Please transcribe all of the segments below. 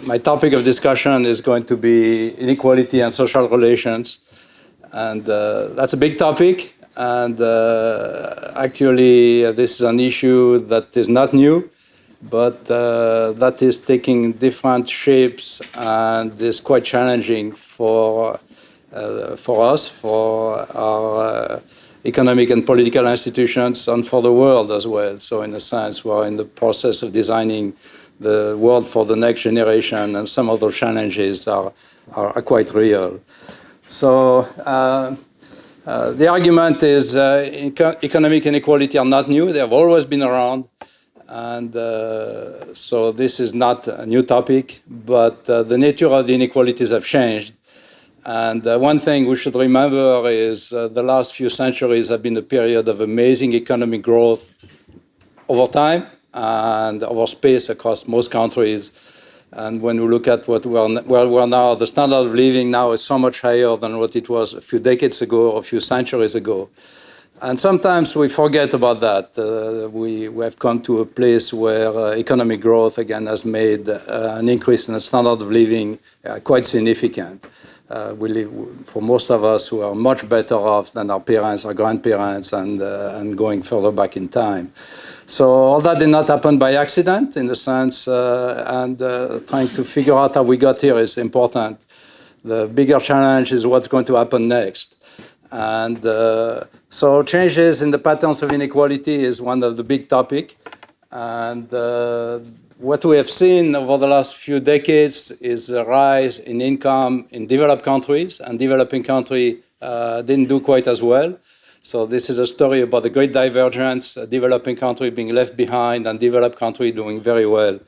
My topic of discussion is going to be inequality and social relations. And that's a big topic. And actually, this is an issue that is not new, but that is taking different shapes and is quite challenging for us, for our economic and political institutions, and for the world as well. So in a sense, we're in the process of designing the world for the next generation, and some of those challenges are quite real. So the argument is economic inequality are not new. They have always been around. And so this is not a new topic, but the nature of the inequalities have changed. And one thing we should remember is the last few centuries have been a period of amazing economic growth over time and over space across most countries. And when we look at where we are now, the standard of living now is so much higher than what it was a few decades ago or a few centuries ago. And sometimes we forget about that. We have come to a place where economic growth, again, has made an increase in the standard of living quite significant. We live, for most of us, who are much better off than our parents, our grandparents, and going further back in time. So all that did not happen by accident, in the sense, and trying to figure out how we got here is important. The bigger challenge is what's going to happen next. And so changes in the patterns of inequality is one of the big topics. And what we have seen over the last few decades is a rise in income in developed countries, and developing countries didn't do quite as well. So this is a story about the great divergence, a developing country being left behind and developed country doing very well.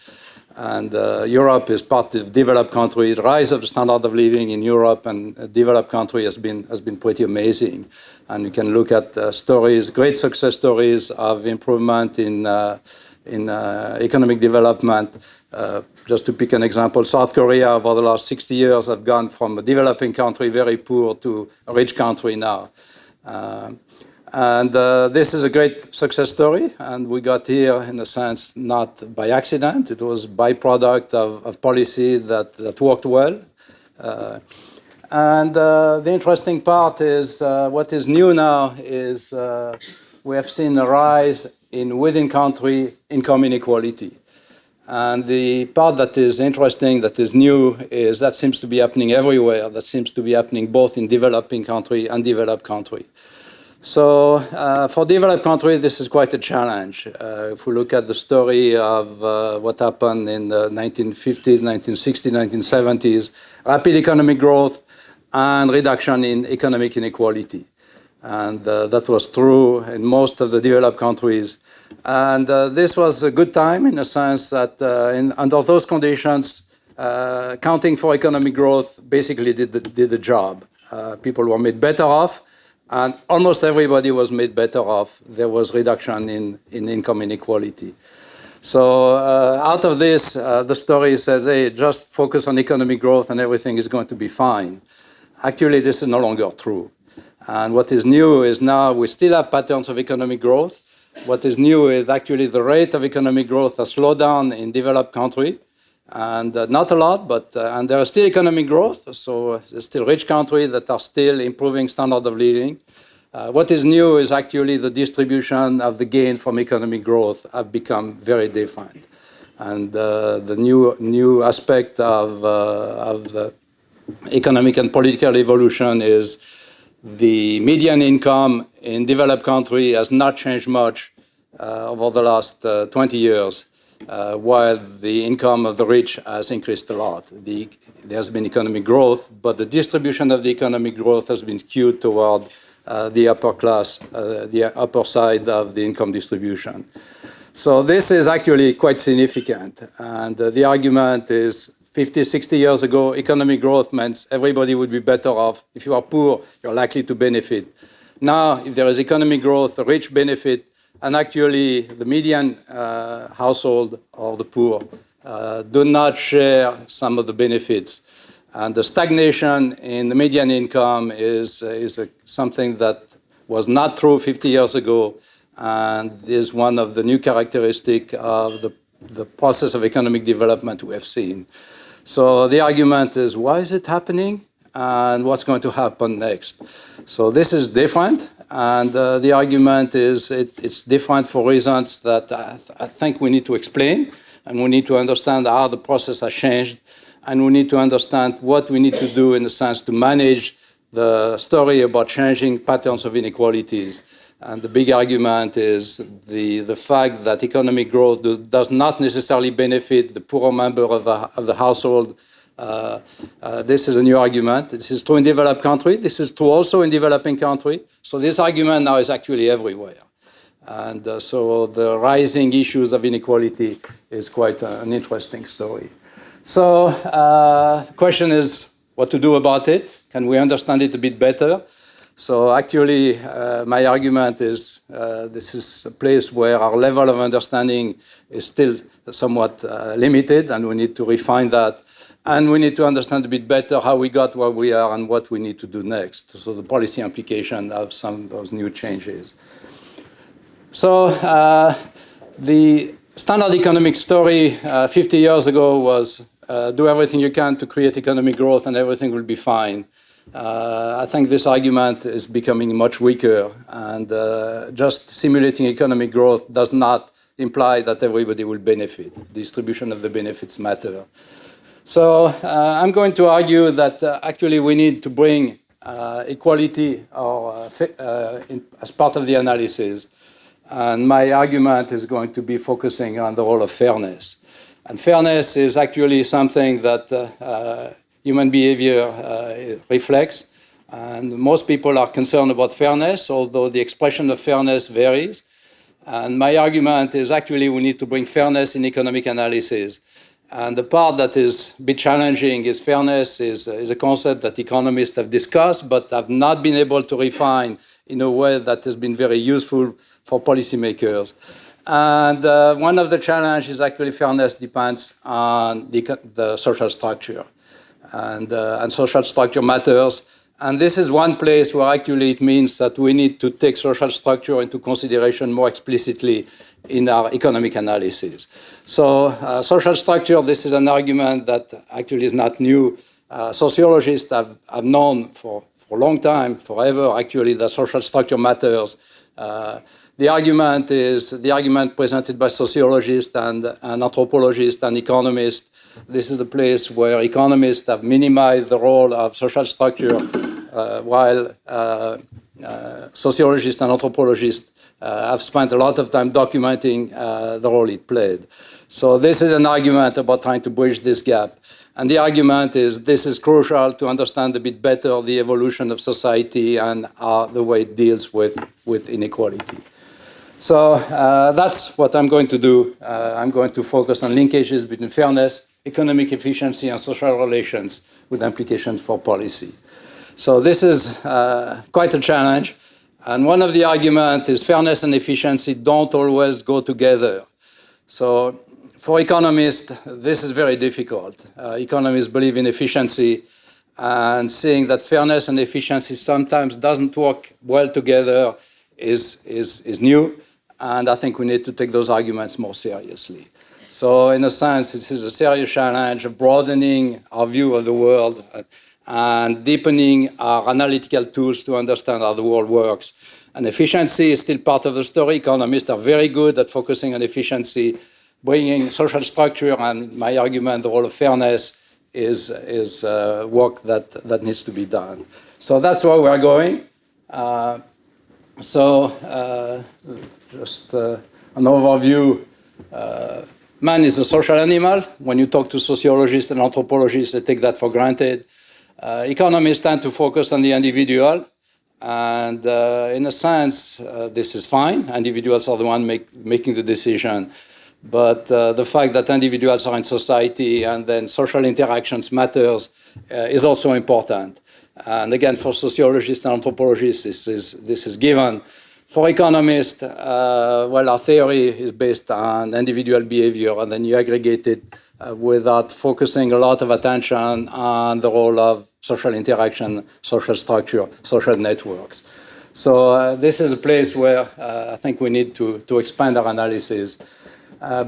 And Europe is part of developed country. The rise of the standard of living in Europe and a developed country has been pretty amazing. And you can look at stories, great success stories of improvement in economic development. Just to pick an example, South Korea over the last 60 years have gone from a developing country, very poor, to a rich country now. And this is a great success story, and we got here, in a sense, not by accident. It was byproduct of policy that worked well. And the interesting part is what is new now is we have seen a rise in within-country income inequality. And the part that is interesting, that is new, is that seems to be happening everywhere. That seems to be happening both in developing country and developed country. So for developed countries, this is quite a challenge. If we look at the story of what happened in the 1950s, 1960s, 1970s, rapid economic growth and reduction in economic inequality. And that was true in most of the developed countries. And this was a good time in a sense that under those conditions, counting for economic growth basically did the job. People were made better off, and almost everybody was made better off. There was reduction in income inequality. So out of this, the story says, hey, just focus on economic growth and everything is going to be fine. Actually, this is no longer true. And what is new is now we still have patterns of economic growth. What is new is actually the rate of economic growth has slowed down in developed countries. And not a lot, but and there is still economic growth. So there's still rich countries that are still improving standard of living. What is new is actually the distribution of the gain from economic growth have become very different. And the new aspect of the economic and political evolution is the median income in developed countries has not changed much over the last 20 years. While the income of the rich has increased a lot. There has been economic growth, but the distribution of the economic growth has been skewed toward the upper class, the upper side of the income distribution. So this is actually quite significant. And the argument is 50, 60 years ago, economic growth meant everybody would be better off. If you are poor, you're likely to benefit. Now, if there is economic growth, the rich benefit, and actually, the median household or the poor do not share some of the benefits. And the stagnation in the median income is something that was not true 50 years ago, and is one of the new characteristics of the process of economic development we have seen. So the argument is, why is it happening? And what's going to happen next? So this is different, and the argument is it's different for reasons that I think we need to explain, and we need to understand how the process has changed, and we need to understand what we need to do in a sense to manage the story about changing patterns of inequalities. And the big argument is the fact that economic growth does not necessarily benefit the poorer member of the household. This is a new argument. This is true in developed countries. This is true also in developing countries. So this argument now is actually everywhere. And so the rising issues of inequality is quite an interesting story. So the question is what to do about it. Can we understand it a bit better? So actually, my argument is this is a place where our level of understanding is still somewhat limited, and we need to refine that. And we need to understand a bit better how we got where we are and what we need to do next. So the policy implication of some of those new changes. So the standard economic story 50 years ago was do everything you can to create economic growth and everything will be fine. I think this argument is becoming much weaker, and just simulating economic growth does not imply that everybody will benefit. Distribution of the benefits matter. So I'm going to argue that actually we need to bring equality as part of the analysis. And my argument is going to be focusing on the role of fairness. And fairness is actually something that human behavior reflects. And most people are concerned about fairness, although the expression of fairness varies. And my argument is actually we need to bring fairness in economic analysis. And the part that is a bit challenging is fairness is a concept that economists have discussed, but have not been able to refine in a way that has been very useful for policymakers. And one of the challenges is actually fairness depends on the social structure. And social structure matters. And this is one place where actually it means that we need to take social structure into consideration more explicitly in our economic analysis. So social structure, this is an argument that actually is not new. Sociologists have known for a long time, forever actually, that social structure matters. The argument presented by sociologists and anthropologists and economists. This is the place where economists have minimized the role of social structure, while sociologists and anthropologists have spent a lot of time documenting the role it played. So this is an argument about trying to bridge this gap. And the argument is this is crucial to understand a bit better the evolution of society and the way it deals with inequality. So that's what I'm going to do. I'm going to focus on linkages between fairness, economic efficiency, and social relations with implications for policy. So this is quite a challenge. And one of the arguments is fairness and efficiency don't always go together. So for economists, this is very difficult. Economists believe in efficiency, and seeing that fairness and efficiency sometimes doesn't work well together is new. And I think we need to take those arguments more seriously. So in a sense, this is a serious challenge of broadening our view of the world and deepening our analytical tools to understand how the world works. And efficiency is still part of the story. Economists are very good at focusing on efficiency, bringing social structure, and my argument, the role of fairness, is work that needs to be done. So that's where we are going. Just an overview. Man is a social animal. When you talk to sociologists and anthropologists, they take that for granted. Economists tend to focus on the individual. And in a sense, this is fine. Individuals are the ones making the decision. But the fact that individuals are in society and then social interactions matters is also important. And again, for sociologists and anthropologists, this is given. For economists, well, our theory is based on individual behavior, and then you aggregate it without focusing a lot of attention on the role of social interaction, social structure, social networks. So this is a place where I think we need to expand our analysis.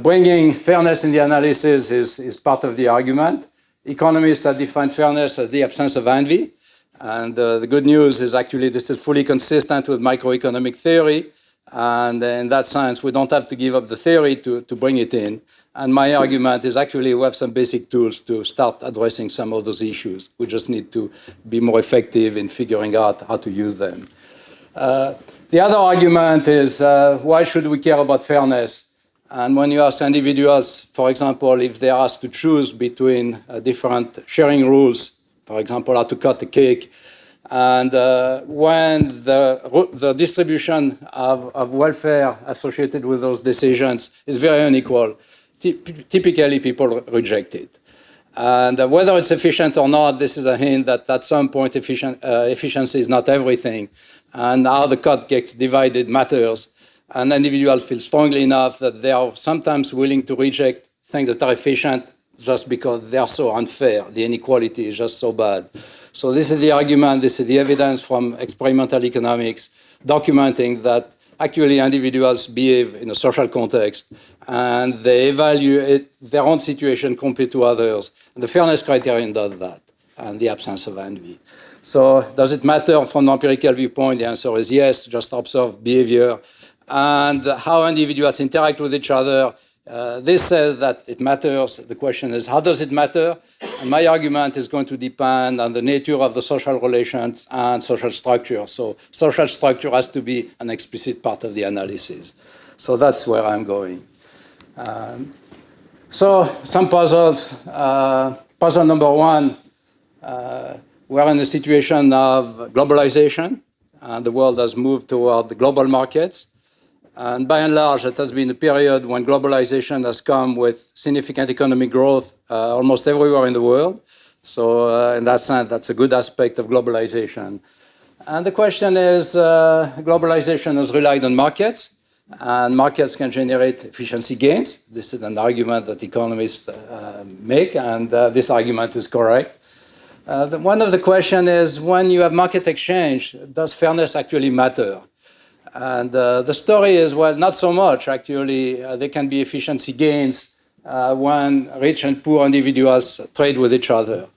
Bringing fairness in the analysis is part of the argument. economists have defined fairness as the absence of envy. And the good news is actually this is fully consistent with microeconomic theory. And in that sense, we don't have to give up the theory to bring it in. And my argument is actually we have some basic tools to start addressing some of those issues. We just need to be more effective in figuring out how to use them. The other argument is why should we care about fairness? And when you ask individuals, for example, if they are asked to choose between different sharing rules, for example, how to cut a cake, and when the distribution of welfare associated with those decisions is very unequal, typically people reject it. And whether it's efficient or not, this is a hint that at some point efficiency is not everything. And how the cut gets divided matters. And individuals feel strongly enough that they are sometimes willing to reject things that are efficient just because they are so unfair. The inequality is just so bad. So this is the argument, this is the evidence from experimental economics documenting that actually individuals behave in a social context and they evaluate their own situation compared to others. And the fairness criterion does that, and the absence of envy. So does it matter from an empirical viewpoint? The answer is yes, just observe behavior. And how individuals interact with each other, this says that it matters. The question is, how does it matter? And my argument is going to depend on the nature of the social relations and social structure. So social structure has to be an explicit part of the analysis. So that's where I'm going. So some puzzles. Puzzle number one, we're in a situation of globalization, and the world has moved toward the global markets. And by and large, it has been a period when globalization has come with significant economic growth almost everywhere in the world. So in that sense, that's a good aspect of globalization. And the question is, globalization has relied on markets, and markets can generate efficiency gains. This is an argument that economists make, and this argument is correct. One of the questions is, when you have market exchange, does fairness actually matter? And the story is, well, not so much, actually. There can be efficiency gains when rich and poor individuals trade with each other.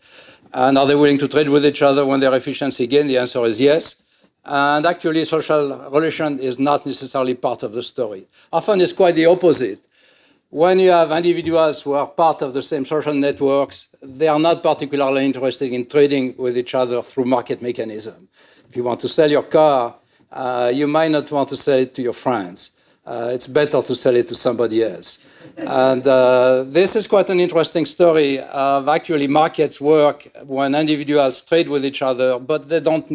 And are they willing to trade with each other when their efficiency gain? The answer is yes. And actually, social relation is not necessarily part of the story. Often it's quite the opposite. When you have individuals who are part of the same social networks, they are not particularly interested in trading with each other through market mechanism. If you want to sell your car, you might not want to sell it to your friends. It's better to sell it to somebody else. And this is quite an interesting story of actually markets work when individuals trade with each other, but they don't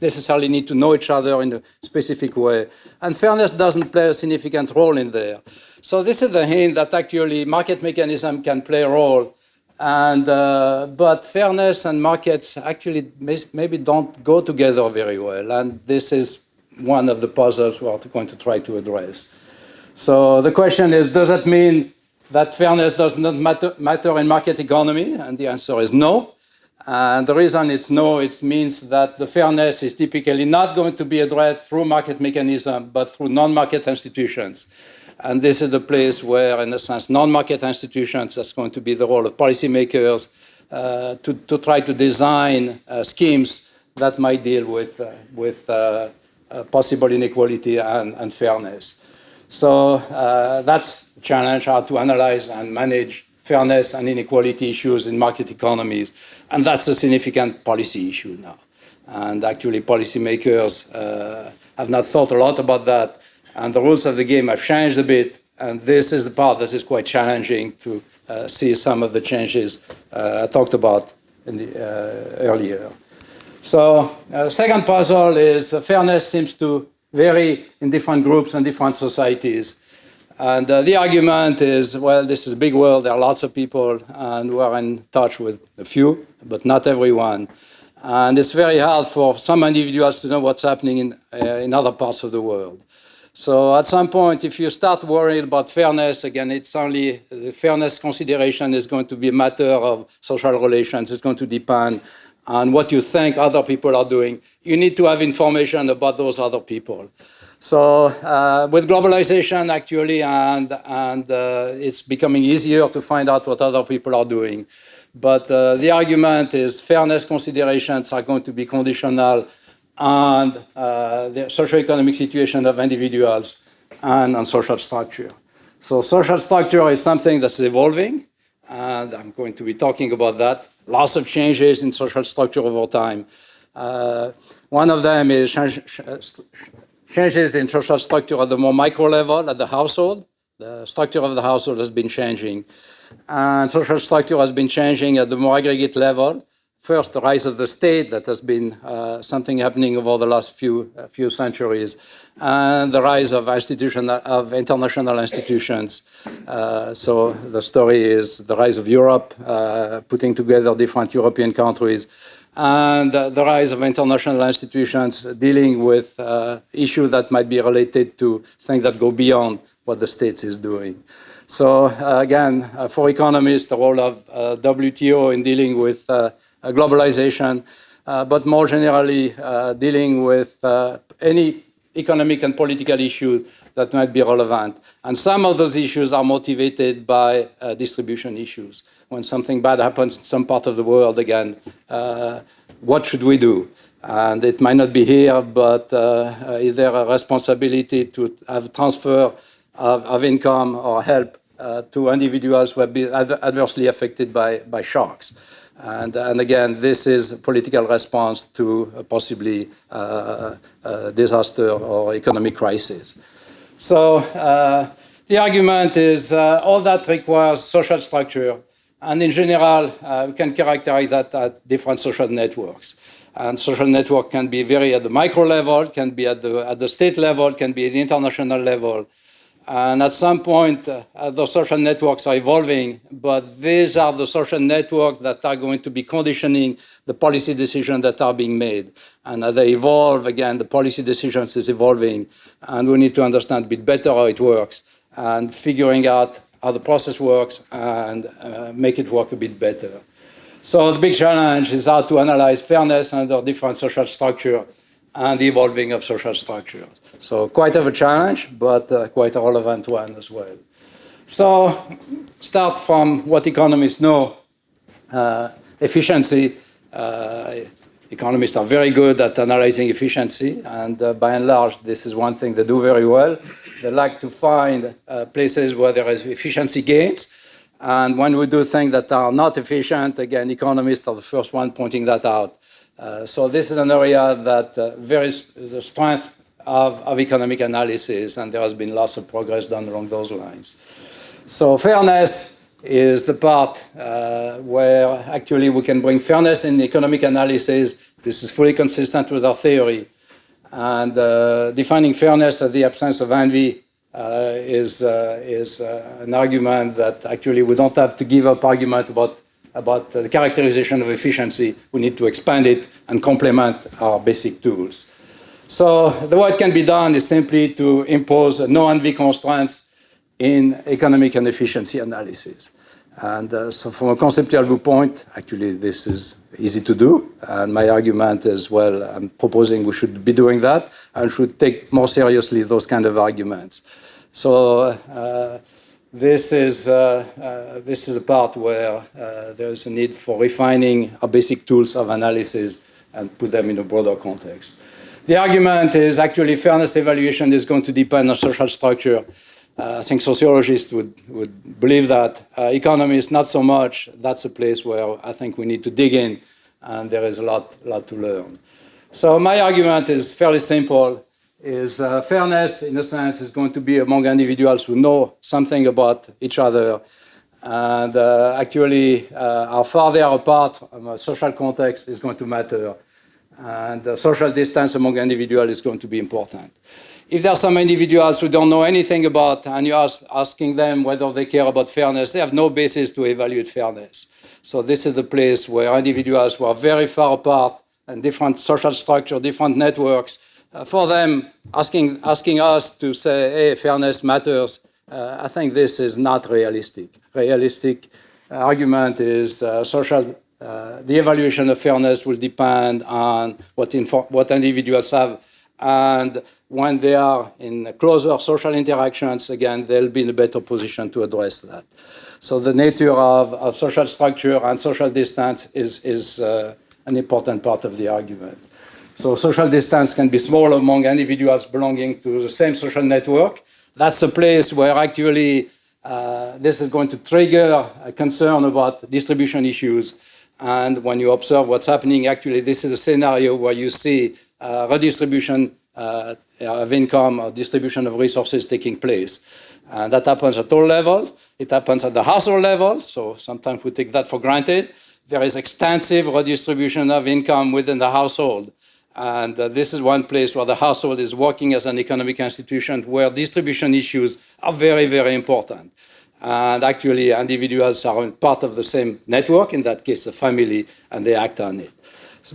necessarily need to know each other in a specific way. And fairness doesn't play a significant role in there. So this is the hint that actually market mechanism can play a role. And, but fairness and markets actually maybe don't go together very well. And this is one of the puzzles we are going to try to address. So the question is, does that mean that fairness does not matter in market economy? And the answer is no. And the reason it's no, it means that the fairness is typically not going to be addressed through market mechanism, but through non-market institutions. And this is the place where, in a sense, non-market institutions, that's going to be the role of policymakers to try to design schemes that might deal with possible inequality and fairness. So that's the challenge, how to analyze and manage fairness and inequality issues in market economies. And that's a significant policy issue now. And actually, policymakers have not thought a lot about that. And the rules of the game have changed a bit. And this is the part that is quite challenging to see some of the changes I talked about in the, earlier. So second puzzle is fairness seems to vary in different groups and different societies. And the argument is, well, this is a big world. There are lots of people, and we are in touch with a few, but not everyone. And it's very hard for some individuals to know what's happening in other parts of the world. So at some point, if you start worrying about fairness, again, it's only the fairness consideration is going to be a matter of social relations. It's going to depend on what you think other people are doing. You need to have information about those other people. So with globalization, actually, and it's becoming easier to find out what other people are doing. But the argument is fairness considerations are going to be conditional on the socioeconomic situation of individuals and on social structure. So social structure is something that's evolving, and I'm going to be talking about that. Lots of changes in social structure over time. One of them is changes in social structure at the more micro level, at the household. The structure of the household has been changing. And social structure has been changing at the more aggregate level. First, the rise of the state, that has been something happening over the last few centuries, and the rise of international institutions. So the story is the rise of Europe, putting together different European countries, and the rise of international institutions dealing with issues that might be related to things that go beyond what the state is doing. So again, for economists, the role of WTO in dealing with globalization, but more generally dealing with any economic and political issue that might be relevant. And some of those issues are motivated by distribution issues. When something bad happens in some part of the world, again, what should we do? And it might not be here, but is there a responsibility to have transfer of income or help to individuals who have been adversely affected by shocks? And again, this is a political response to possibly disaster or economic crisis. So the argument is all that requires social structure. And in general, we can characterize that at different social networks. And social network can be very at the micro level, can be at the state level, can be at the international level. And at some point, the social networks are evolving, but these are the social networks that are going to be conditioning the policy decisions that are being made. And as they evolve, again, the policy decisions is evolving, and we need to understand a bit better how it works, and figuring out how the process works and make it work a bit better. So the big challenge is how to analyze fairness under different social structure and the evolving of social structures. So quite of a challenge, but quite a relevant one as well. So start from what economists know, efficiency. Economists are very good at analyzing efficiency, and by and large, this is one thing they do very well. They like to find places where there is efficiency gains. And when we do things that are not efficient, again, economists are the first one pointing that out. So this is an area that is the strength of economic analysis, and there has been lots of progress done along those lines. So fairness is the part where actually we can bring fairness in economic analysis. This is fully consistent with our theory. And defining fairness as the absence of envy is an argument that actually we don't have to give up argument about the characterization of efficiency. We need to expand it and complement our basic tools. So the way it can be done is simply to impose no envy constraints in economic and efficiency analysis. And so from a conceptual viewpoint, actually this is easy to do. And my argument is, well, I'm proposing we should be doing that and should take more seriously those kind of arguments. So this is a part where there is a need for refining our basic tools of analysis and put them in a broader context. The argument is actually fairness evaluation is going to depend on social structure. I think sociologists would believe that. Economists, not so much. That's a place where I think we need to dig in, and there is a lot to learn. So my argument is fairly simple. Fairness, in a sense, is going to be among individuals who know something about each other. And actually, how far they are apart from a social context is going to matter. And the social distance among individuals is going to be important. If there are some individuals who don't know anything about, and you're asking them whether they care about fairness, they have no basis to evaluate fairness. So this is the place where individuals who are very far apart and different social structure, different networks, for them, asking us to say, hey, fairness matters, I think this is not realistic. Realistic argument is the evaluation of fairness will depend on what individuals have. And when they are in closer social interactions, again, they'll be in a better position to address that. So the nature of social structure and social distance is an important part of the argument. So social distance can be small among individuals belonging to the same social network. That's a place where actually this is going to trigger a concern about distribution issues. And when you observe what's happening, actually, this is a scenario where you see redistribution of income or distribution of resources taking place. And that happens at all levels. It happens at the household level, so sometimes we take that for granted. There is extensive redistribution of income within the household. And this is one place where the household is working as an economic institution where distribution issues are very, very important. And actually, individuals are part of the same network, in that case, the family, and they act on it.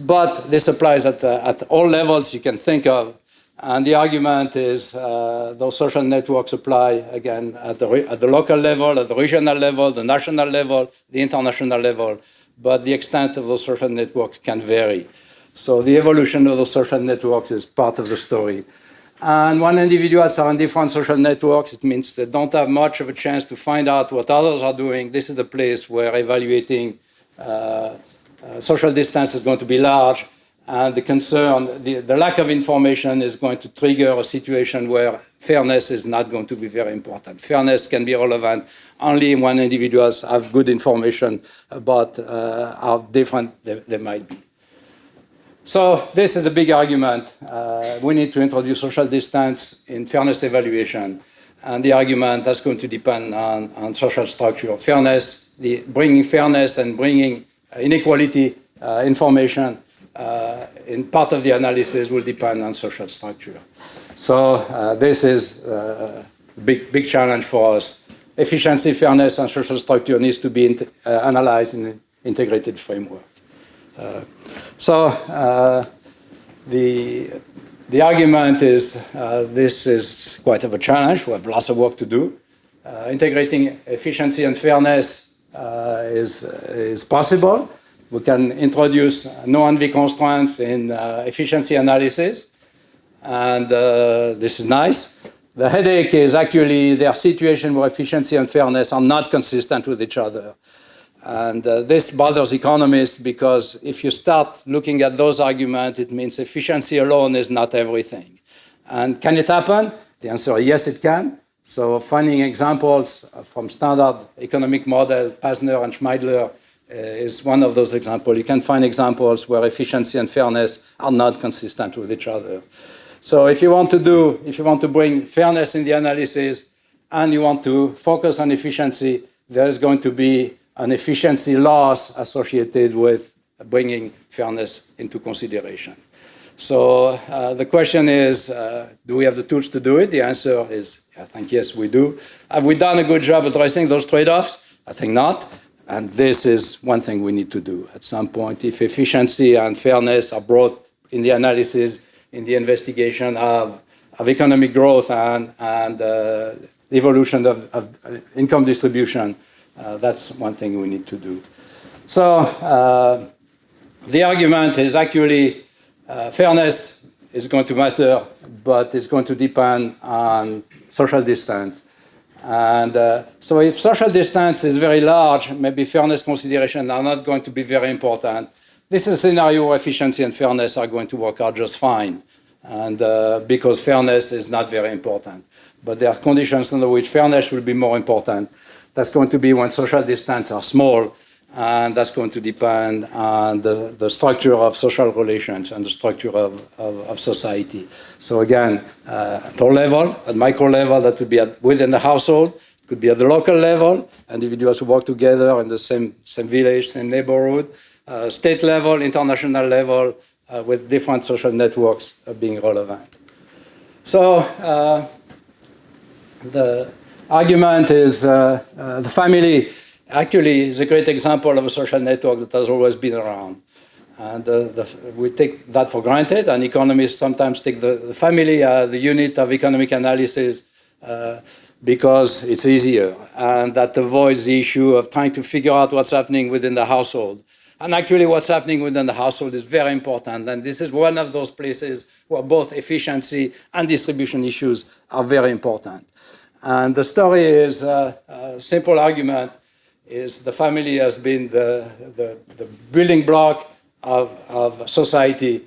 But this applies at all levels you can think of. And the argument is those social networks apply, again, at the local level, at the regional level, the national level, the international level. But the extent of those social networks can vary. So the evolution of those social networks is part of the story. And when individuals are in different social networks, it means they don't have much of a chance to find out what others are doing. This is the place where evaluating social distance is going to be large. And the concern, the lack of information is going to trigger a situation where fairness is not going to be very important. Fairness can be relevant only when individuals have good information about how different they might be. So this is a big argument. We need to introduce social distance in fairness evaluation. And the argument that's going to depend on social structure. Fairness, bringing fairness and bringing inequality information in part of the analysis will depend on social structure. So this is a big challenge for us. Efficiency, fairness, and social structure needs to be analyzed in an integrated framework. The argument is this is quite of a challenge. We have lots of work to do. Integrating efficiency and fairness is possible. We can introduce no-envy constraints in efficiency analysis, and this is nice. The headache is actually there are situations where efficiency and fairness are not consistent with each other. And this bothers economists because if you start looking at those arguments, it means efficiency alone is not everything. And can it happen? The answer is yes, it can. So finding examples from standard economic model, Pasner and Schmeidler, is one of those examples. You can find examples where efficiency and fairness are not consistent with each other. So if you want to bring fairness in the analysis and you want to focus on efficiency, there's going to be an efficiency loss associated with bringing fairness into consideration. So the question is, do we have the tools to do it? The answer is, I think, yes, we do. Have we done a good job addressing those trade-offs? I think not. And this is one thing we need to do at some point. If efficiency and fairness are brought in the analysis, in the investigation of economic growth and the evolution of income distribution, that's one thing we need to do. So the argument is actually fairness is going to matter, but it's going to depend on social distance. And so if social distance is very large, maybe fairness considerations are not going to be very important. This is a scenario where efficiency and fairness are going to work out just fine, and because fairness is not very important. But there are conditions under which fairness will be more important. That's going to be when social distance are small, and that's going to depend on the structure of social relations and the structure of society. So again, at all level, at micro level, that would be within the household, it could be at the local level, individuals who work together in the same village, same neighborhood, state level, international level, with different social networks being relevant. So the argument is the family actually is a great example of a social network that has always been around. And we take that for granted, and economists sometimes take the family as the unit of economic analysis because it's easier, and that avoids the issue of trying to figure out what's happening within the household. And actually what's happening within the household is very important, and this is one of those places where both efficiency and distribution issues are very important. And the story is a simple argument. is the family has been the building block of society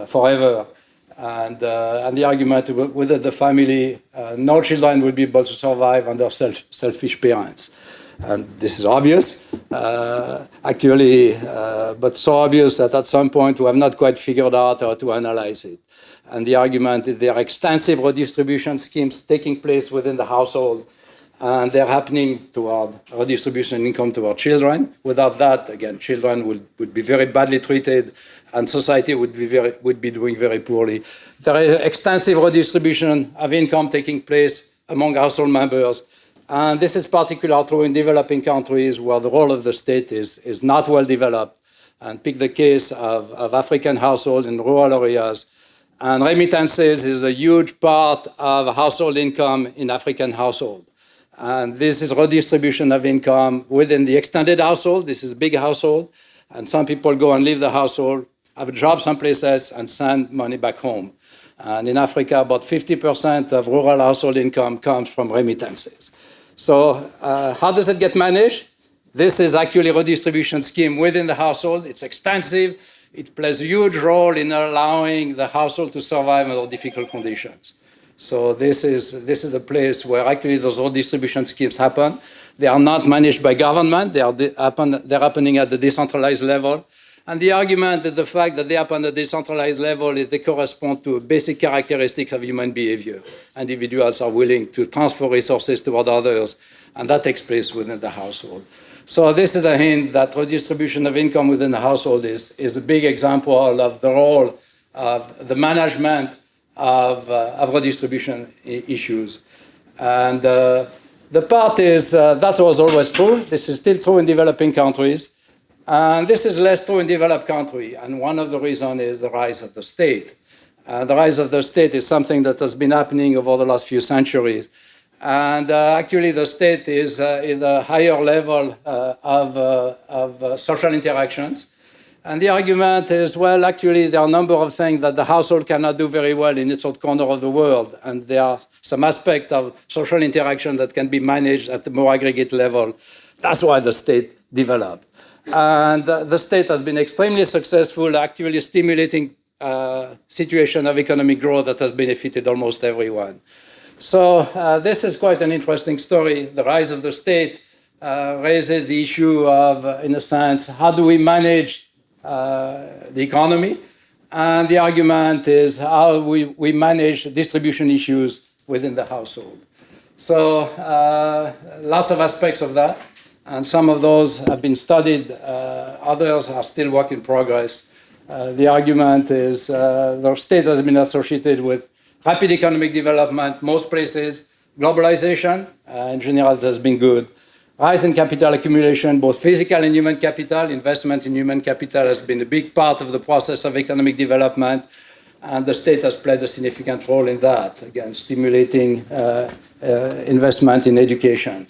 forever. And the argument whether the family, no children will be able to survive under selfish parents. And this is obvious, actually, but so obvious that at some point we have not quite figured out how to analyze it. And the argument is there are extensive redistribution schemes taking place within the household, and they're happening toward redistribution income to our children. Without that, again, children would be very badly treated, and society would be doing very poorly. There is extensive redistribution of income taking place among household members. And this is particularly true in developing countries where the role of the state is not well developed. And pick the case of African households in rural areas. And remittances is a huge part of household income in African households. And this is redistribution of income within the extended household. This is a big household. And some people go and leave the household, have a job someplace else, and send money back home. And in Africa, about 50% of rural household income comes from remittances. So how does it get managed? This is actually a redistribution scheme within the household. It's extensive. It plays a huge role in allowing the household to survive under difficult conditions. So this is a place where actually those redistribution schemes happen. They are not managed by government. They're happening at the decentralized level. And the argument that the fact that they happen at the decentralized level is they correspond to basic characteristics of human behavior. Individuals are willing to transfer resources toward others, and that takes place within the household. So this is a hint that redistribution of income within the household is a big example of the role of the management of redistribution issues. And the part is that was always true. This is still true in developing countries. And this is less true in developed countries, and one of the reasons is the rise of the state. The rise of the state is something that has been happening over the last few centuries. And actually the state is in a higher level of social interactions. And the argument is, well, actually there are a number of things that the household cannot do very well in its own corner of the world. And there are some aspects of social interaction that can be managed at the more aggregate level. That's why the state developed. And the state has been extremely successful, actually stimulating a situation of economic growth that has benefited almost everyone. So this is quite an interesting story. The rise of the state raises the issue of, in a sense, how do we manage the economy? And the argument is how we manage distribution issues within the household. So lots of aspects of that. And some of those have been studied. Others are still work in progress. The argument is the state has been associated with rapid economic development, most places, globalization, in general, it has been good. Rise in capital accumulation, both physical and human capital. Investment in human capital has been a big part of the process of economic development, and the state has played a significant role in that, again, stimulating investment in education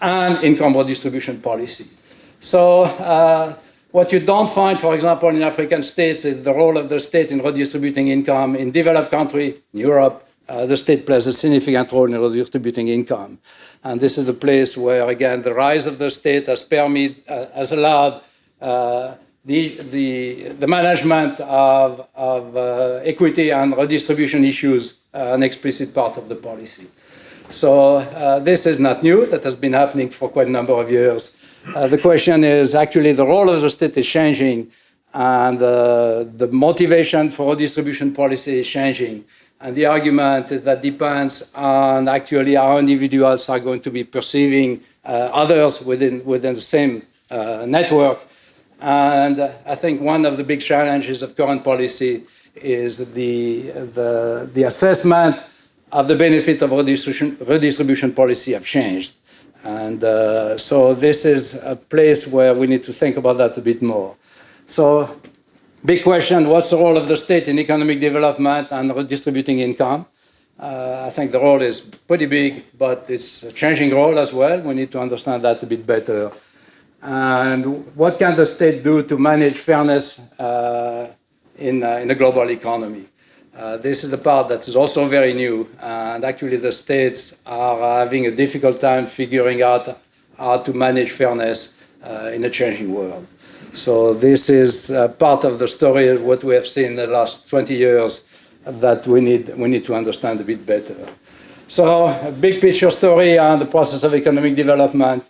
and income redistribution policy. So what you don't find, for example, in African states is the role of the state in redistributing income. In developed countries, in Europe, the state plays a significant role in redistributing income. And this is a place where, again, the rise of the state has allowed the management of equity and redistribution issues an explicit part of the policy. So this is not new. That has been happening for quite a number of years. The question is actually the role of the state is changing, and the motivation for redistribution policy is changing. And the argument is that depends on actually how individuals are going to be perceiving others within the same network. And I think one of the big challenges of current policy is the assessment of the benefit of redistribution policy have changed. And so this is a place where we need to think about that a bit more. So big question, what's the role of the state in economic development and redistributing income? I think the role is pretty big, but it's a changing role as well. We need to understand that a bit better. And what can the state do to manage fairness in a global economy? This is the part that is also very new, and actually the states are having a difficult time figuring out how to manage fairness in a changing world. So this is part of the story of what we have seen in the last 20 years that we need to understand a bit better. So a big picture story on the process of economic development.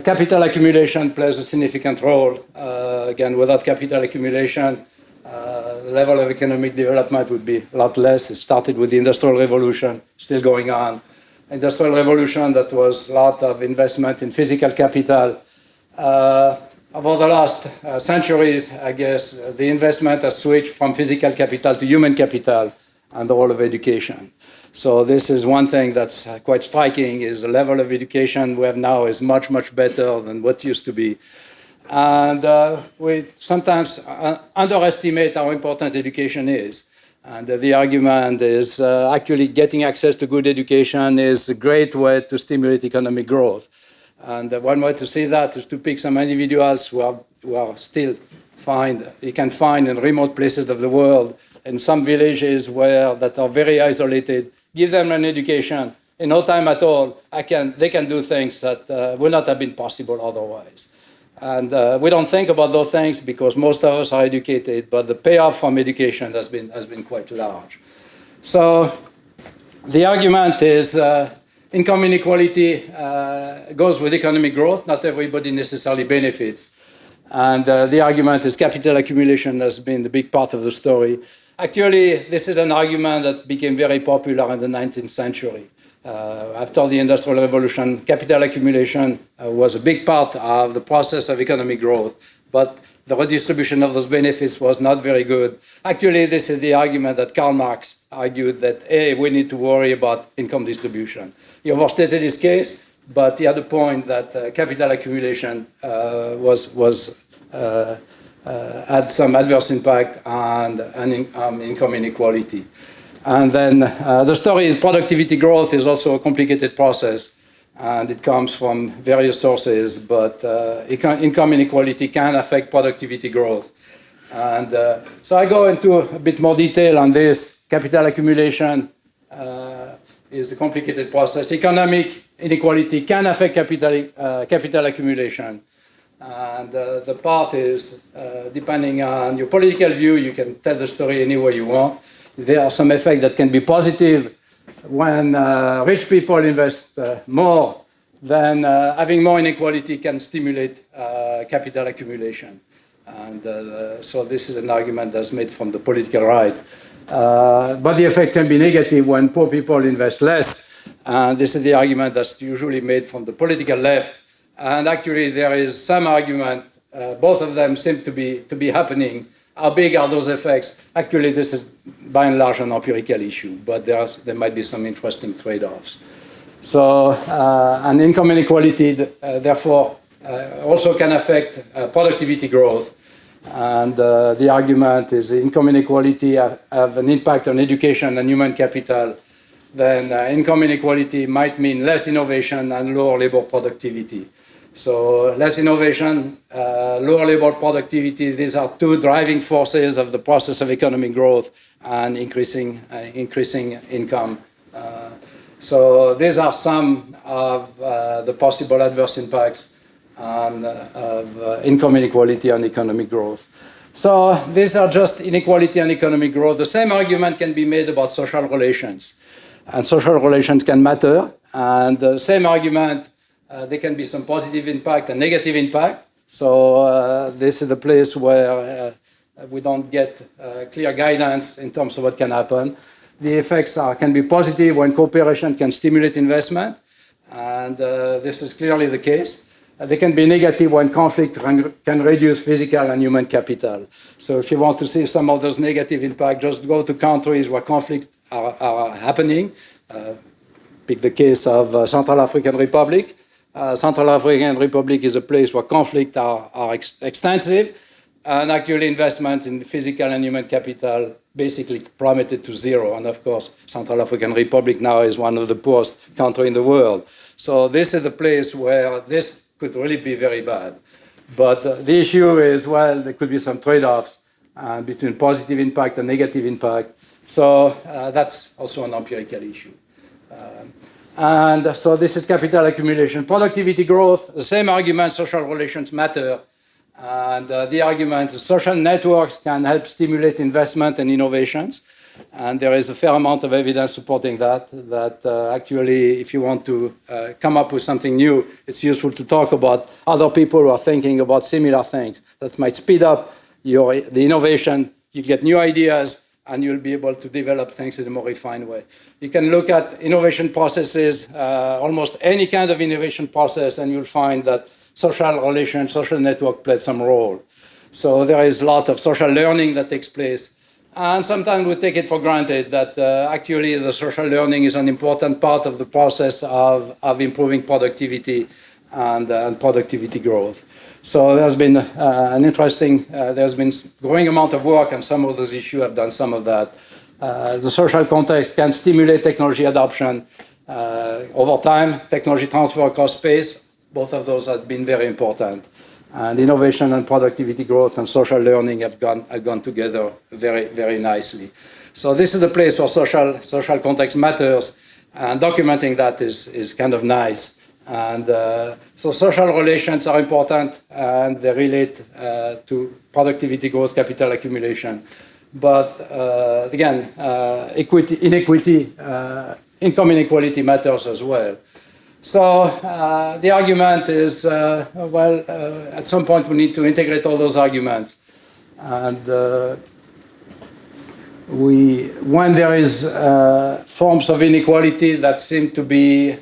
Capital accumulation plays a significant role. Again, without capital accumulation, the level of economic development would be a lot less. It started with the Industrial Revolution, still going on. Industrial Revolution, that was a lot of investment in physical capital. Over the last centuries, I guess, the investment has switched from physical capital to human capital and the role of education. So this is one thing that's quite striking, is the level of education we have now is much, much better than what used to be. And we sometimes underestimate how important education is. And the argument is actually getting access to good education is a great way to stimulate economic growth. And one way to see that is to pick some individuals who are still you can find in remote places of the world, in some villages that are very isolated, give them an education. In no time at all, they can do things that would not have been possible otherwise. And we don't think about those things because most of us are educated, but the payoff from education has been quite large. So the argument is income inequality goes with economic growth. Not everybody necessarily benefits. And the argument is capital accumulation has been the big part of the story. Actually, this is an argument that became very popular in the 19th century. After the Industrial Revolution, capital accumulation was a big part of the process of economic growth, but the redistribution of those benefits was not very good. Actually, this is the argument that Karl Marx argued that, we need to worry about income distribution. He overstated his case, but he had a point that capital accumulation had some adverse impact on income inequality. And then the story is productivity growth is also a complicated process, and it comes from various sources, but income inequality can affect productivity growth. And so I go into a bit more detail on this. Capital accumulation is a complicated process. Economic inequality can affect capital accumulation. And the part is, depending on your political view, you can tell the story any way you want. There are some effects that can be positive when rich people invest more, then having more inequality can stimulate capital accumulation. And so this is an argument that's made from the political right. But the effect can be negative when poor people invest less. And this is the argument that's usually made from the political left. And actually there is some argument, both of them seem to be happening. How big are those effects? Actually, this is by and large an empirical issue, but there might be some interesting trade-offs. So, and income inequality, therefore, also can affect productivity growth. And the argument is income inequality have an impact on education and human capital. Then income inequality might mean less innovation and lower labor productivity. So less innovation, lower labor productivity, these are two driving forces of the process of economic growth and increasing income. So these are some of the possible adverse impacts of income inequality on economic growth. So these are just inequality and economic growth. The same argument can be made about social relations. And social relations can matter. And the same argument, there can be some positive impact and negative impact. So this is the place where we don't get clear guidance in terms of what can happen. The effects can be positive when cooperation can stimulate investment. And this is clearly the case. They can be negative when conflict can reduce physical and human capital. So if you want to see some of those negative impacts, just go to countries where conflicts are happening. Pick the case of Central African Republic. Central African Republic is a place where conflicts are extensive, and actually investment in physical and human capital basically plummeted to zero. And of course, Central African Republic now is one of the poorest countries in the world. So this is the place where this could really be very bad. But the issue is, well, there could be some trade-offs between positive impact and negative impact. So that's also an empirical issue. And so this is capital accumulation. Productivity growth, the same argument, social relations matter. And the argument, social networks can help stimulate investment and innovations. And there is a fair amount of evidence supporting that actually, if you want to come up with something new, it's useful to talk about other people who are thinking about similar things. That might speed up the innovation. You get new ideas, and you'll be able to develop things in a more refined way. You can look at innovation processes, almost any kind of innovation process, and you'll find that social relations, social network played some role. So there is a lot of social learning that takes place. And sometimes we take it for granted that actually the social learning is an important part of the process of improving productivity and productivity growth. So there's been there's been growing amount of work on some of those issues. I've done some of that. The social context can stimulate technology adoption over time, technology transfer across space. Both of those have been very important. And innovation and productivity growth and social learning have gone together very, very nicely. So this is a place where social context matters, and documenting that is kind of nice. And so social relations are important, and they relate to productivity growth, capital accumulation. But again, inequity, income inequality matters as well. So the argument is, at some point we need to integrate all those arguments. And when there is forms of inequality that seem to be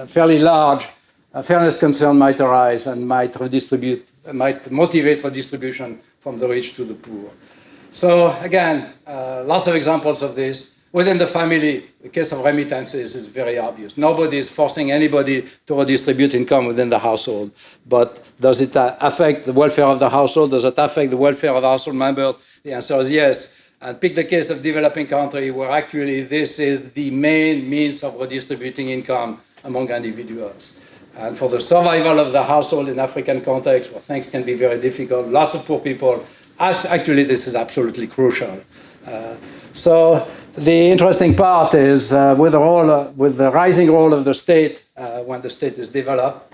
fairly large, a fairness concern might arise and might motivate redistribution from the rich to the poor. So again, lots of examples of this. Within the family, the case of remittances is very obvious. Nobody is forcing anybody to redistribute income within the household. But does it affect the welfare of the household? Does it affect the welfare of household members? The answer is yes. And pick the case of developing country where actually this is the main means of redistributing income among individuals. And for the survival of the household in African context, where things can be very difficult, lots of poor people, actually this is absolutely crucial. So the interesting part is with the rising role of the state when the state is developed.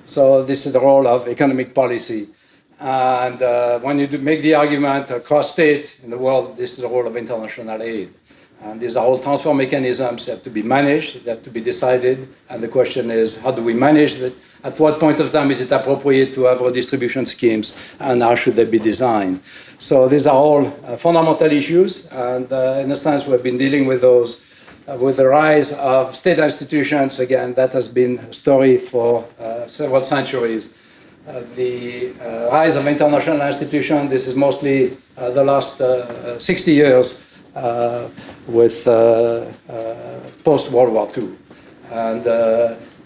So this is the role of economic policy. And when you make the argument across states in the world, this is the role of international aid. And these are all transfer mechanisms that have to be managed, that have to be decided. And the question is, how do we manage that? At what point of time is it appropriate to have redistribution schemes, and how should they be designed? So these are all fundamental issues, and in a sense, we've been dealing with those. With the rise of state institutions, again, that has been a story for several centuries. The rise of international institutions, this is mostly the last 60 years with post-World War II. And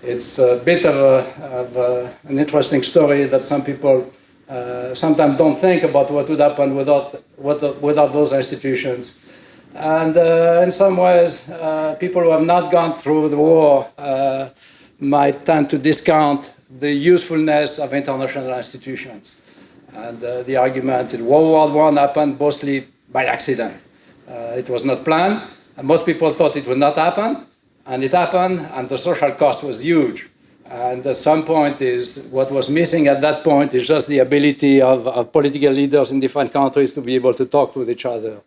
it's a bit of an interesting story that some people sometimes don't think about what would happen without those institutions. And in some ways, people who have not gone through the war might tend to discount the usefulness of international institutions. And the argument in World War I happened mostly by accident. It was not planned, and most people thought it would not happen, and it happened, and the social cost was huge. And at some point what was missing at that point is just the ability of political leaders in different countries to be able to talk with each other.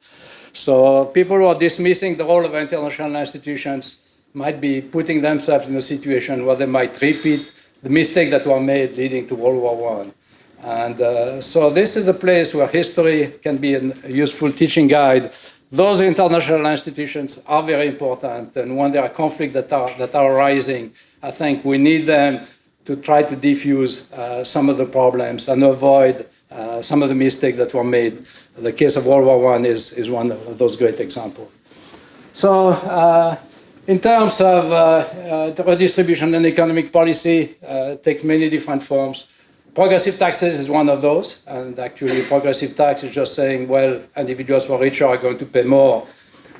So people who are dismissing the role of international institutions might be putting themselves in a situation where they might repeat the mistake that were made leading to World War I. And so this is a place where history can be a useful teaching guide. Those international institutions are very important, and when there are conflicts that are arising, I think we need them to try to diffuse some of the problems and avoid some of the mistakes that were made. The case of World War I is one of those great examples. So in terms of the redistribution and economic policy, take many different forms. Progressive taxes is one of those, and actually progressive tax is just saying, well, individuals who are richer are going to pay more,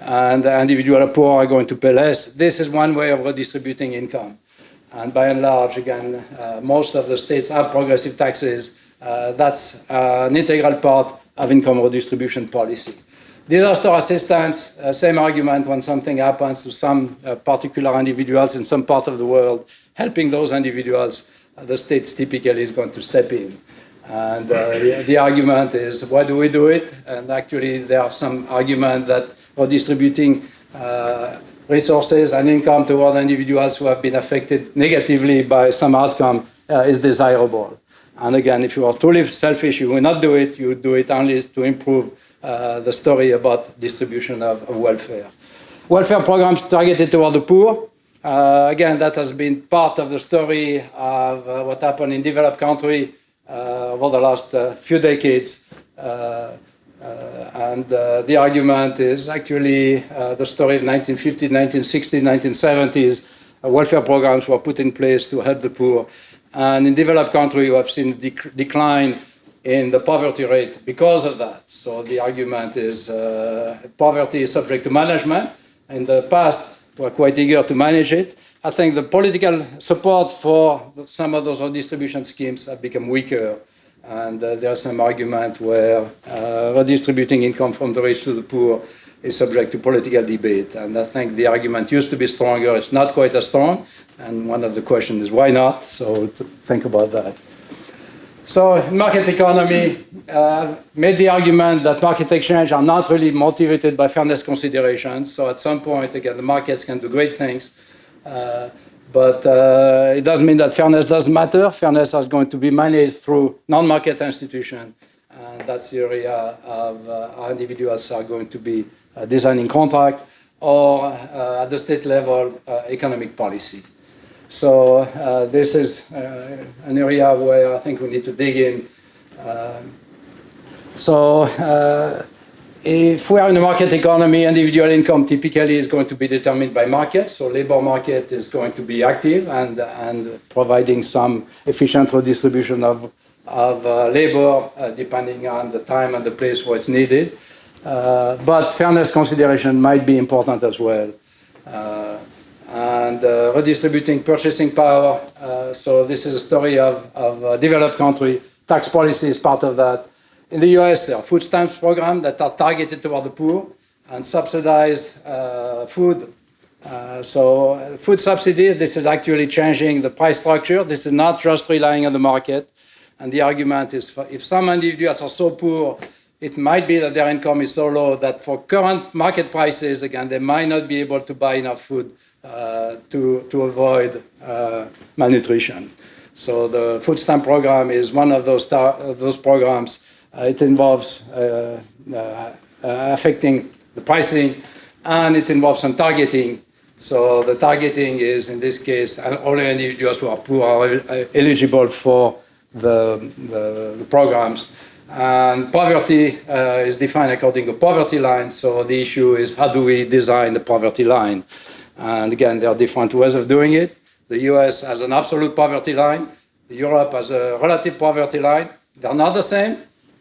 and individuals who are poor are going to pay less. This is one way of redistributing income. And by and large, again, most of the states have progressive taxes. That's an integral part of income redistribution policy. Disaster assistance, same argument when something happens to some particular individuals in some part of the world, helping those individuals, the state typically is going to step in. And the argument is, why do we do it? And actually, there are some argument that redistributing resources and income toward individuals who have been affected negatively by some outcome is desirable. And again, if you are truly selfish, you will not do it. You would do it only to improve the story about distribution of welfare. Welfare programs targeted toward the poor. Again, that has been part of the story of what happened in developed countries over the last few decades. And the argument is actually the story of 1950s, 1960s, 1970s. Welfare programs were put in place to help the poor. And in developed countries, you have seen decline in the poverty rate because of that. So the argument is poverty is subject to management. In the past, we're quite eager to manage it. I think the political support for some of those redistribution schemes have become weaker. And there's some argument where redistributing income from the rich to the poor is subject to political debate. And I think the argument used to be stronger. It's not quite as strong. And one of the questions is why not? So think about that. So market economy made the argument that market exchange are not really motivated by fairness considerations. So at some point, again, the markets can do great things. But it doesn't mean that fairness doesn't matter. Fairness is going to be managed through non-market institutions. And that's the area of how individuals are going to be designing contract or at the state level, economic policy. So this is an area where I think we need to dig in. If we are in a market economy, individual income typically is going to be determined by market. So labor market is going to be active and providing some efficient redistribution of labor depending on the time and the place where it's needed. But fairness consideration might be important as well. And redistributing purchasing power. So this is a story of developed country. Tax policy is part of that. In the US, there are food stamps programs that are targeted toward the poor and subsidize food. So food subsidies, this is actually changing the price structure. This is not just relying on the market. And the argument is if some individuals are so poor, it might be that their income is so low that for current market prices, again, they might not be able to buy enough food to avoid malnutrition. So the food stamp program is one of those programs. It involves affecting the pricing, and it involves some targeting. So the targeting is, in this case, only individuals who are poor are eligible for the programs. And poverty is defined according to poverty line. So the issue is how do we design the poverty line? And again, there are different ways of doing it. The US has an absolute poverty line. Europe has a relative poverty line. They're not the same.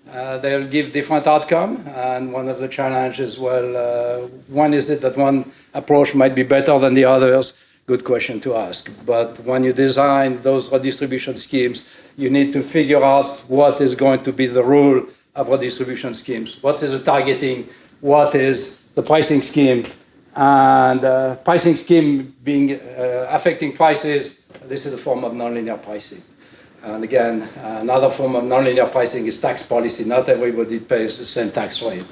They'll give different outcome. And one of the challenges, one is it that one approach might be better than the others? Good question to ask. But when you design those redistribution schemes, you need to figure out what is going to be the rule of redistribution schemes. What is the targeting? What is the pricing scheme? And pricing scheme being affecting prices, this is a form of nonlinear pricing. And again, another form of nonlinear pricing is tax policy. Not everybody pays the same tax rate.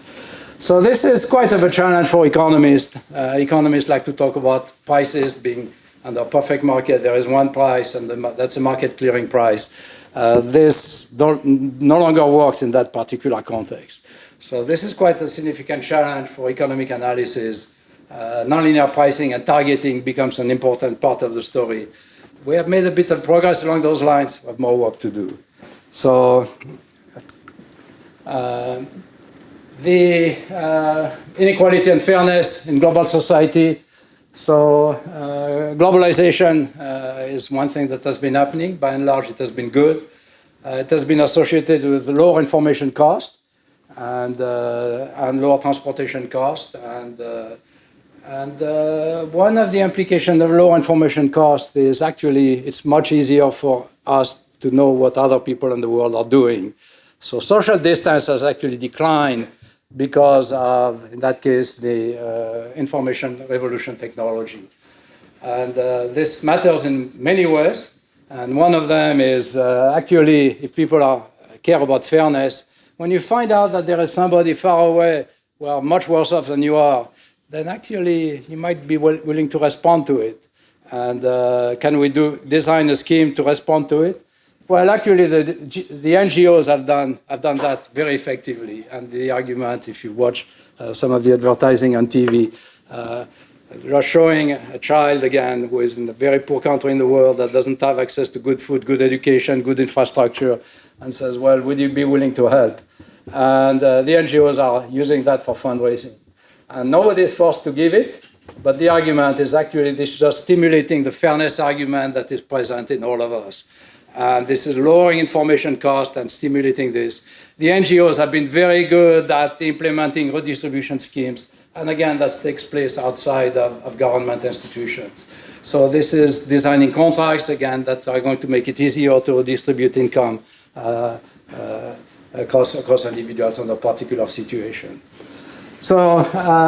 So this is quite of a challenge for economists. Economists like to talk about prices being under a perfect market. There is one price, and that's a market clearing price. This no longer works in that particular context. So this is quite a significant challenge for economic analysis. Nonlinear pricing and targeting becomes an important part of the story. We have made a bit of progress along those lines, but more work to do. So the inequality and fairness in global society. So globalization is one thing that has been happening. By and large, it has been good. It has been associated with lower information cost and lower transportation cost. And one of the implications of low information cost is actually it's much easier for us to know what other people in the world are doing. So social distance has actually declined because of, in that case, the information revolution technology. And this matters in many ways. And one of them is actually, if people care about fairness, when you find out that there is somebody far away who are much worse off than you are, then actually you might be willing to respond to it. And can we design a scheme to respond to it? Well, actually, the NGOs have done that very effectively. And the argument, if you watch some of the advertising on TV, they're showing a child, again, who is in a very poor country in the world that doesn't have access to good food, good education, good infrastructure, and says, well, would you be willing to help? And the NGOs are using that for fundraising. And nobody is forced to give it, but the argument is actually this is just stimulating the fairness argument that is present in all of us. And this is lowering information cost and stimulating this. The NGOs have been very good at implementing redistribution schemes. And again, that takes place outside of government institutions. So this is designing contracts, again, that are going to make it easier to redistribute income across individuals under a particular situation. So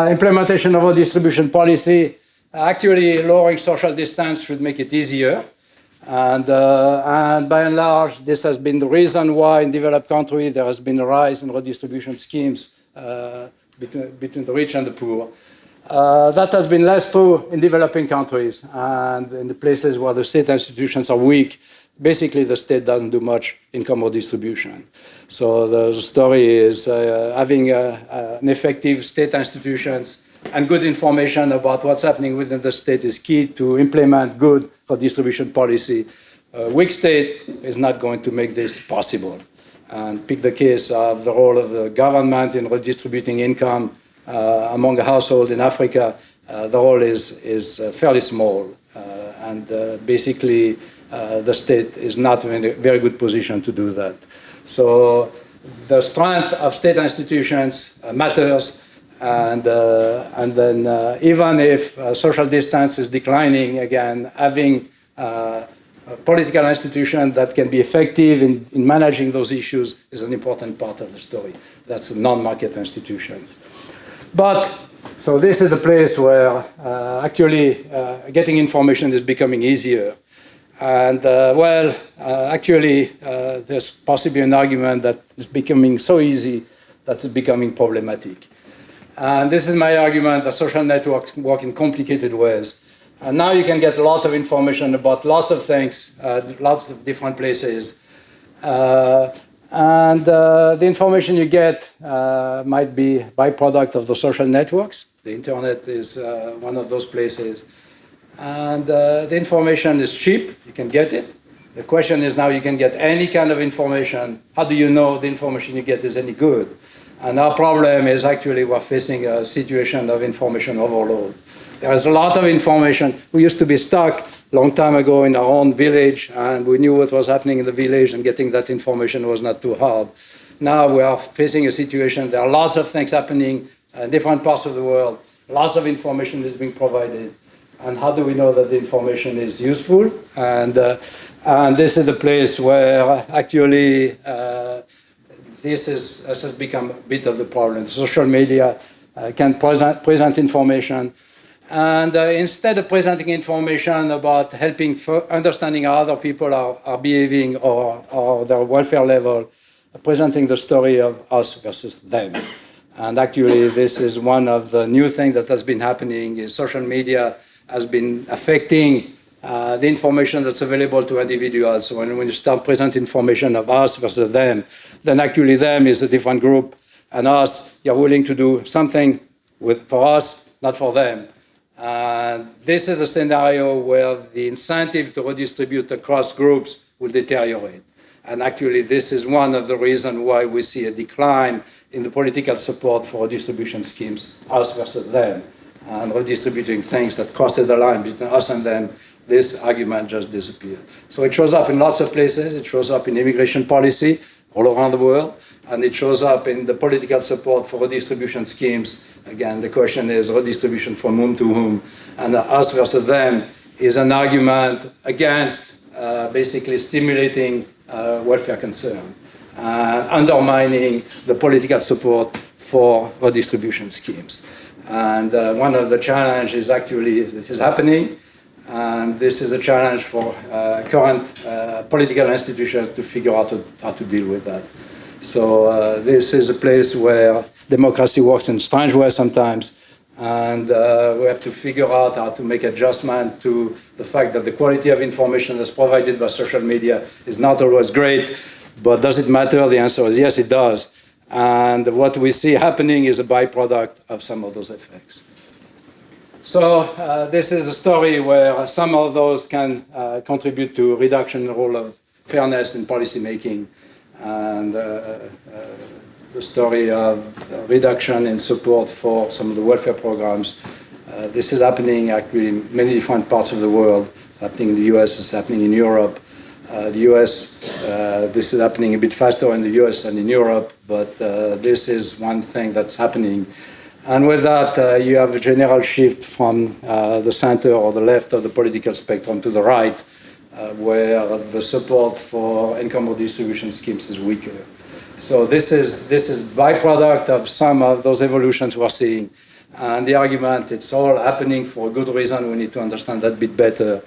implementation of redistribution policy, actually lowering social distance should make it easier. And by and large, this has been the reason why in developed countries there has been a rise in redistribution schemes between the rich and the poor. That has been less true in developing countries and in the places where the state institutions are weak. Basically, the state doesn't do much income redistribution. So the story is having an effective state institutions and good information about what's happening within the state is key to implement good redistribution policy. Weak state is not going to make this possible. And pick the case of the role of the government in redistributing income among a household in Africa. The role is fairly small. Basically, the state is not in a very good position to do that. So the strength of state institutions matters. And then even if social distance is declining, again, having a political institution that can be effective in managing those issues is an important part of the story. That's non-market institutions. So this is a place where actually getting information is becoming easier. And actually, there's possibly an argument that it's becoming so easy that it's becoming problematic. And this is my argument that social networks work in complicated ways. And now you can get a lot of information about lots of things, lots of different places. The information you get might be a byproduct of the social networks. The internet is one of those places. And the information is cheap. You can get it. The question is now you can get any kind of information. How do you know the information you get is any good? And our problem is actually we're facing a situation of information overload. There is a lot of information. We used to be stuck a long time ago in our own village, and we knew what was happening in the village, and getting that information was not too hard. Now we are facing a situation, there are lots of things happening in different parts of the world. Lots of information is being provided. And how do we know that the information is useful? And this is a place where actually this has become a bit of the problem. Social media can present information. And instead of presenting information about helping understanding how other people are behaving or their welfare level, presenting the story of us versus them. And actually, this is one of the new things that has been happening is social media has been affecting the information that's available to individuals. So when you start presenting information of us versus them, then actually them is a different group, and us, you're willing to do something for us, not for them. This is a scenario where the incentive to redistribute across groups will deteriorate. And actually, this is one of the reasons why we see a decline in the political support for redistribution schemes, us versus them, and redistributing things that crosses the line between us and them. This argument just disappeared. So it shows up in lots of places. It shows up in immigration policy all around the world, and it shows up in the political support for redistribution schemes. Again, the question is redistribution from whom to whom, and us versus them is an argument against basically stimulating welfare concern, undermining the political support for redistribution schemes. And one of the challenges is actually this is happening, and this is a challenge for current political institutions to figure out how to deal with that. So this is a place where democracy works in strange ways sometimes, and we have to figure out how to make adjustment to the fact that the quality of information that's provided by social media is not always great. But does it matter? The answer is yes, it does. And what we see happening is a byproduct of some of those effects. So this is a story where some of those can contribute to reduction in the role of fairness in policy making, and the story of reduction in support for some of the welfare programs. This is happening actually in many different parts of the world. It's happening in the US, it's happening in Europe. The US, this is happening a bit faster in the US than in Europe, but this is one thing that's happening. And with that, you have a general shift from the center or the left of the political spectrum to the right, where the support for income redistribution schemes is weaker. So this is byproduct of some of those evolutions we're seeing. And the argument, it's all happening for a good reason. We need to understand that a bit better.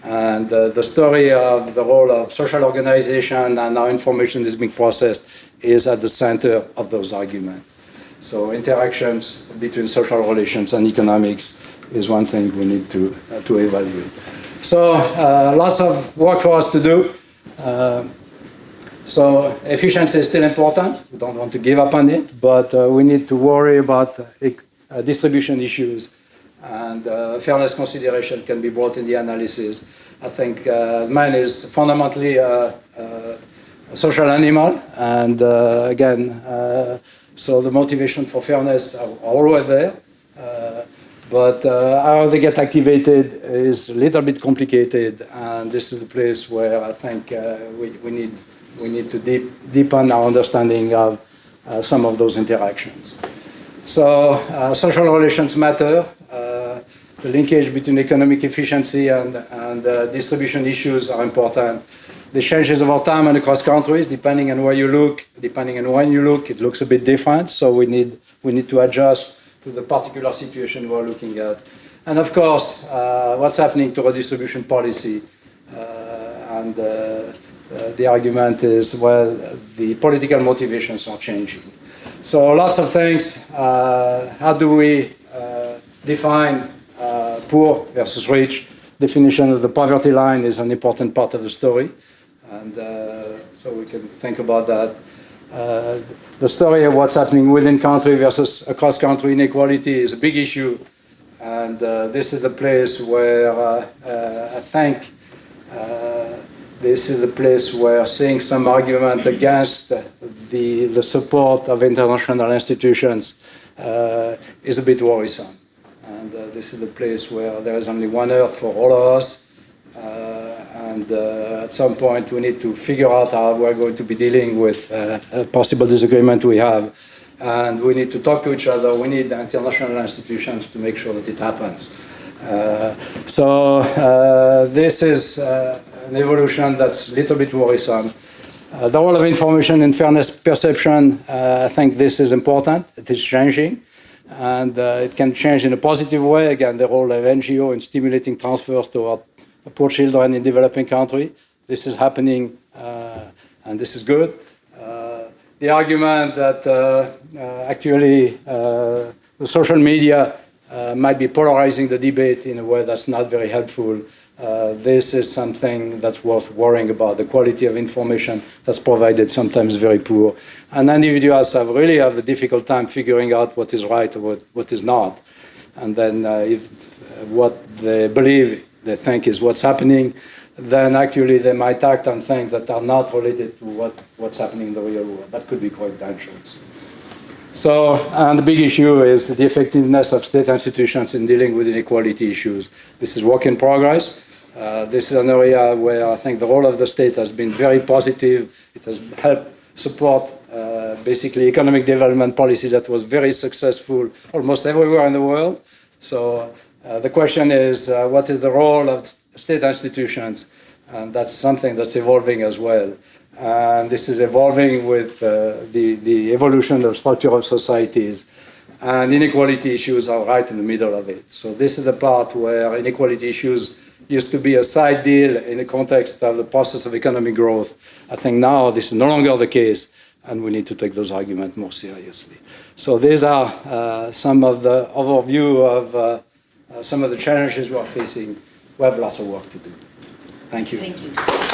And the story of the role of social organization and how information is being processed is at the center of those arguments. So interactions between social relations and economics is one thing we need to evaluate. So lots of work for us to do. So efficiency is still important. We don't want to give up on it, but we need to worry about distribution issues, and fairness consideration can be brought in the analysis. I think man is fundamentally a social animal, and again, so the motivation for fairness are always there. But how they get activated is a little bit complicated, and this is the place where I think we need to deepen our understanding of some of those interactions. So social relations matter. The linkage between economic efficiency and distribution issues are important. The changes over time and across countries, depending on where you look, depending on when you look, it looks a bit different. So we need to adjust to the particular situation we're looking at. And of course, what's happening to redistribution policy. And the argument is, well, the political motivations are changing. So lots of things. How do we define poor versus rich? Definition of the poverty line is an important part of the story. And so we can think about that. The story of what's happening within country versus across country inequality is a big issue. And this is the place where I think this is the place where seeing some argument against the support of international institutions is a bit worrisome. And this is the place where there is only one earth for all of us. And at some point, we need to figure out how we're going to be dealing with a possible disagreement we have. And we need to talk to each other. We need the international institutions to make sure that it happens. So this is an evolution that's a little bit worrisome. The role of information in fairness perception, I think this is important. It is changing. And it can change in a positive way. Again, the role of NGO in stimulating transfers toward poor children in developing countries. This is happening, and this is good. The argument that actually the social media might be polarizing the debate in a way that's not very helpful. This is something that's worth worrying about. The quality of information that's provided sometimes very poor. And individuals really have a difficult time figuring out what is right or what is not. And then if what they believe, they think is what's happening, then actually they might act on things that are not related to what's happening in the real world. That could be quite dangerous. So, and the big issue is the effectiveness of state institutions in dealing with inequality issues. This is work in progress. This is an area where I think the role of the state has been very positive. It has helped support basically economic development policies that was very successful almost everywhere in the world. So the question is, what is the role of state institutions? And that's something that's evolving as well. And this is evolving with the evolution of structure of societies. And inequality issues are right in the middle of it. So this is the part where inequality issues used to be a side deal in the context of the process of economic growth. I think now this is no longer the case, and we need to take those arguments more seriously. So these are some of the overview of some of the challenges we are facing. We have lots of work to do. Thank you. Thank you.